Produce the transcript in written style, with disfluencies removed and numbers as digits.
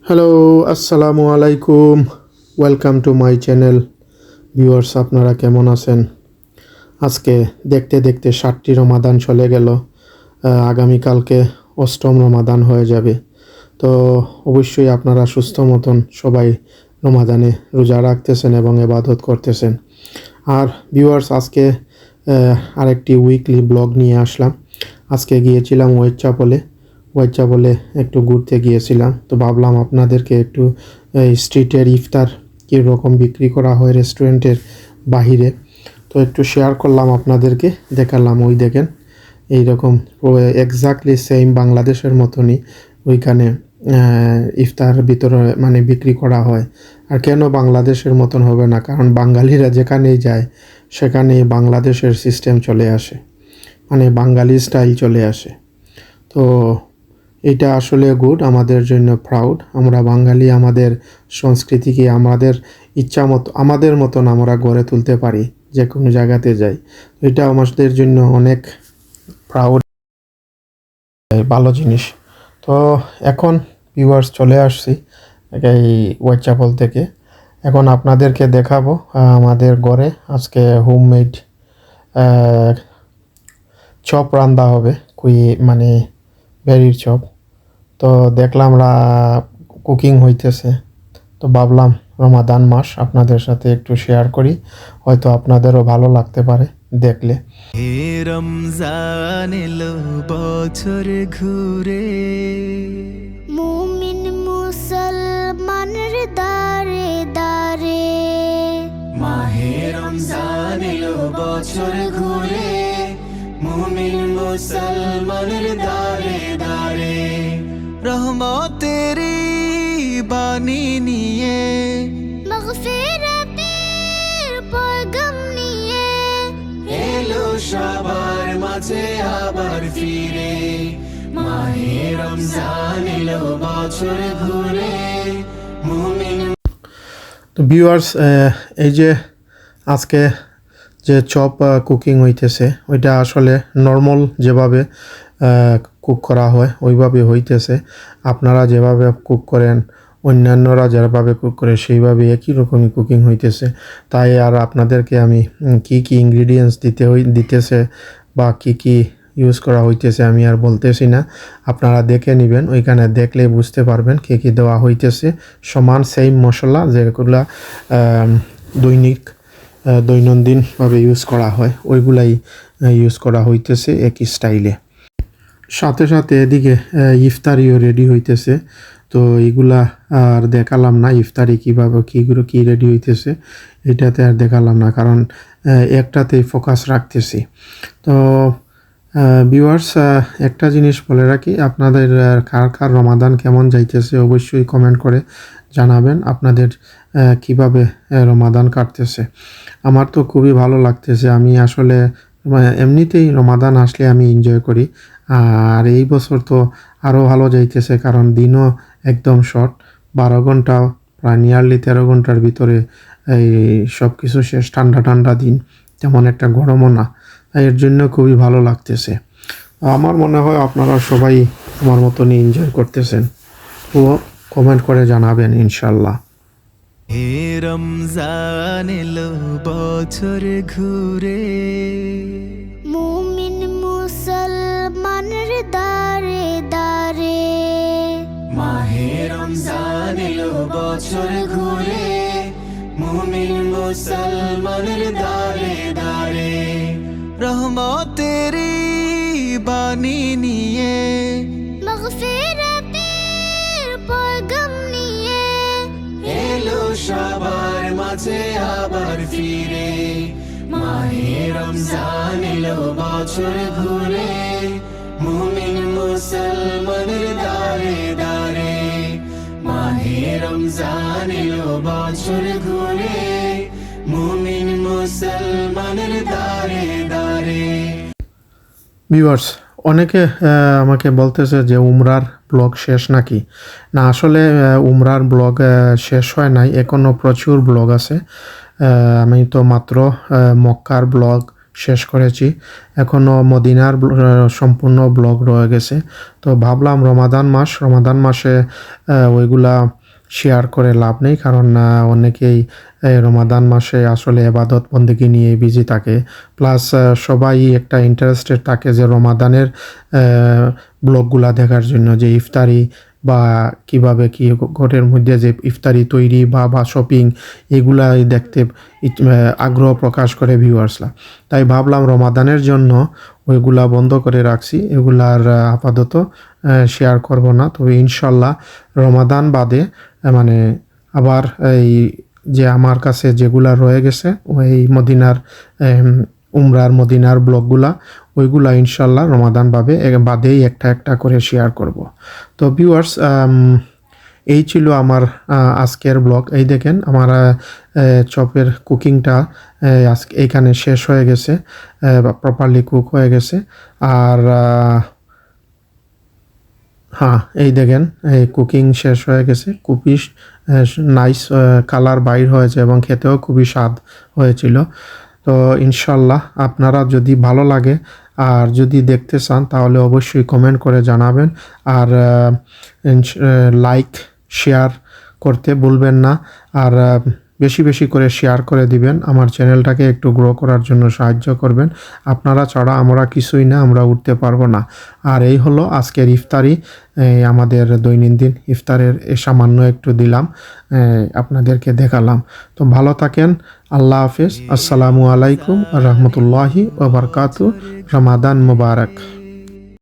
Hello, আসসালামু আলাইকুম। Welcome to my channel. Viewers, আপনারা কেমন আছেন? আজকে দেখতে দেখতে 7টি রমাদান চলে গেল। আগামীকালকে 8ম রমাদান হয়ে যাবে। তো অবশ্যই আপনারা সুস্থ মতন সবাই রমাদানে রোজা রাখতেছেন এবং ইবাদত করতেছেন। আর ভিউয়ার্স, আজকে আরেকটি উইকলি ব্লগ নিয়ে আসলাম। আজকে গিয়েছিলাম হোয়াইটচাপলে একটু ঘুরতে গিয়েছিলাম। তো ভাবলাম আপনাদেরকে একটু স্ট্রিটের ইফতার কীরকম বিক্রি করা হয় রেস্টুরেন্টের বাহিরে, তো একটু শেয়ার করলাম আপনাদেরকে, দেখালাম। ওই দেখেন, এইরকম এক্স্যাক্টলি সেম বাংলাদেশের মতনই ওইখানে ইফতার ভিতরে মানে বিক্রি করা হয়। আর কেন বাংলাদেশের মতন হবে না, কারণ বাঙালিরা যেখানেই যায় সেখানেই বাংলাদেশের সিস্টেম চলে আসে, মানে বাঙালি স্টাইল চলে আসে। তো এটা আসলে গুড, আমাদের জন্য প্রাউড। আমরা বাঙালি আমাদের সংস্কৃতিকে আমাদের ইচ্ছা মতো আমাদের মতন আমরা গড়ে তুলতে পারি যে কোনো জায়গাতে যাই। এটা আমাদের জন্য অনেক প্রাউড, ভালো জিনিস। তো এখন ভিউয়ার্স চলে আসছি এই হোয়াইটচাপল থেকে। এখন আপনাদেরকে দেখাবো আমাদের ঘরে আজকে হোমমেড চপ রান্না হবে, মানে বেরির চপ। তো দেখলাম কুকিং হইতেছে, তো ভাবলাম রমাদান মাস আপনাদের সাথে একটু শেয়ার করি, হয়তো আপনাদেরও ভালো লাগতে পারে দেখলে। হে রমজান এলো বছর ঘুরে, মুমিন মুসলমানের দারে দারে, মাহে রমজান এলো বছর ঘুরে, মুমিন মুসলমানের দারে দারে, রহমতেরি বাণী নিয়ে, মাগফিরাতের পয়গাম নিয়ে, এলো সবার মাঝে আবার ফিরে, মাহে রমজান এলো বছর ঘুরে, মুমিন। তো ভিউয়ার্স, এই যে আজকে যে চপ কুকিং হইতেছে ওইটা আসলে নর্মাল যেভাবে কুক করা হয় ওইভাবে হইতেছে। আপনারা যেভাবে কুক করেন, অন্যান্যরা যেভাবে কুক করে সেইভাবে একই রকমই কুকিং হইতেছে। তাই আর আপনাদেরকে আমি কি কি ইনগ্রিডিয়েন্টস দিতেছে বা কি কি ইউজ করা হইতেছে আমি আর বলতেছি না, আপনারা দেখে নেবেন। ওইখানে দেখলে বুঝতে পারবেন কী কী দেওয়া হইতেছে। সমান সেম মশলা যেগুলা দৈনন্দিনভাবে ইউজ করা হয় ওইগুলাই ইউজ করা হইতেছে একই স্টাইলে। সাথে সাথে এদিকে ইফতারিও রেডি হইতেছে। তো এইগুলা আর দেখালাম না, ইফতারি কীভাবে কী রেডি হইতেছে এটাতে আর দেখালাম না, কারণ একটাতেই ফোকাস রাখতেছি। তো ভিউয়ার্স, একটা জিনিস বলে রাখি, আপনাদের কার রমাদান কেমন যাইতেছে অবশ্যই কমেন্ট করে জানাবেন। আপনাদের কিভাবে রমাদান কাটতেছে। আমার তো খুবই ভালো লাগতেছে। আমি আসলে এমনিতেই রমাদান আসলে আমি এনজয় করি। আর এই বছর তো আরও ভালো যাইতেছে, কারণ দিনও একদম শর্ট, 12 ঘন্টা, প্রায় নিয়ারলি 13 ঘন্টার ভিতরে এই সব কিছু শেষ। ঠান্ডা ঠান্ডা দিন, তেমন একটা গরমও না, এর জন্য খুবই ভালো লাগতেছে। আমার মনে হয় আপনারা সবাই আমার মতনই এনজয় করতেছেন। ও কমেন্ট করে জানাবেন ইনশাল্লাহ। হে রমজান এলো বছর ঘুরে, মুমিন মুসলমানের দারে দারে, মাহে রমজান এলো বছর ঘুরে, মুমিন মুসলমানের দারে দারে, রহমতেরি বাণী নিয়ে, মাগফিরাতের পয়গাম নিয়ে, এলো সবার মাঝে আবার ফিরে, মাহে রমজান এলো বছর ঘুরে, মুমিন মুসলমানের দারে দারে, মাহে রমজান এলো বছর ঘুরে, মুমিন মুসলমানের দারে দারে। ভিউয়ার্স, অনেকে আমাকে বলতেছে যে উমরার ব্লগ শেষ নাকি। না, আসলে উমরার ব্লগ শেষ হয় নাই, এখনও প্রচুর ব্লগ আছে। আমি তো মাত্র মক্কার ব্লগ শেষ করেছি, এখনও মদিনার সম্পূর্ণ ব্লগ রয়ে গেছে। তো ভাবলাম রমাদান মাসে ওইগুলা শেয়ার করে লাভ নেই, কারণ অনেকেই রমাদান মাসে আসলে এবাদত বন্দেগী নিয়ে বিজি থাকে, প্লাস সবাই একটা ইন্টারেস্টেড থাকে যে রমাদানের ব্লগগুলা দেখার জন্য, যে ইফতারি বা কিভাবে কি ঘরের মধ্যে যে ইফতারি তৈরি বা শপিং এগুলাই দেখতে আগ্রহ প্রকাশ করে ভিউয়ার্সরা। তাই ভাবলাম রমাদানের জন্য ওইগুলা বন্ধ করে রাখছি, এগুলার আপাতত শেয়ার করব না। তবে ইনশাল্লাহ রমাদান বাদে মানে আবার এই যে আমার কাছে যেগুলা রয়ে গেছে ওই মদিনার উমরার মদিনার ব্লগগুলা, ওইগুলা ইনশাল্লাহ রমাদান বাদেই একটা করে শেয়ার করব। তো ভিউয়ার্স, এই ছিল আমার আজকের ব্লগ। এই দেখেন আমার চপের কুকিংটা আজকে এইখানে শেষ হয়ে গেছে, প্রপারলি কুক হয়ে গেছে। আর হ্যাঁ, এই দেখেন এই কুকিং শেষ হয়ে গেছে, খুবই নাইস কালার বাইর হয়েছে এবং খেতেও খুবই স্বাদ হয়েছিল। তো ইনশাল্লাহ আপনারা যদি ভালো লাগে আর যদি দেখতে চান তাহলে অবশ্যই কমেন্ট করে জানাবেন, আর লাইক শেয়ার করতে ভুলবেন না, আর বেশি বেশি করে শেয়ার করে দিবেন, আমার চ্যানেলটাকে একটু গ্রো করার জন্য সাহায্য করবেন। আপনারা ছাড়া আমরা কিছুই না, আমরা উঠতে পারবো না। আর এই হলো আজকের ইফতারি, আমাদের দৈনন্দিন ইফতারের সামান্য একটু দিলাম, আপনাদেরকে দেখালাম। তো ভালো থাকেন, আল্লাহ হাফেজ, আসসালামু আলাইকুম রহমতুল্লাহি ওয়া বারাকাতুহু, রমাদান মুবারক।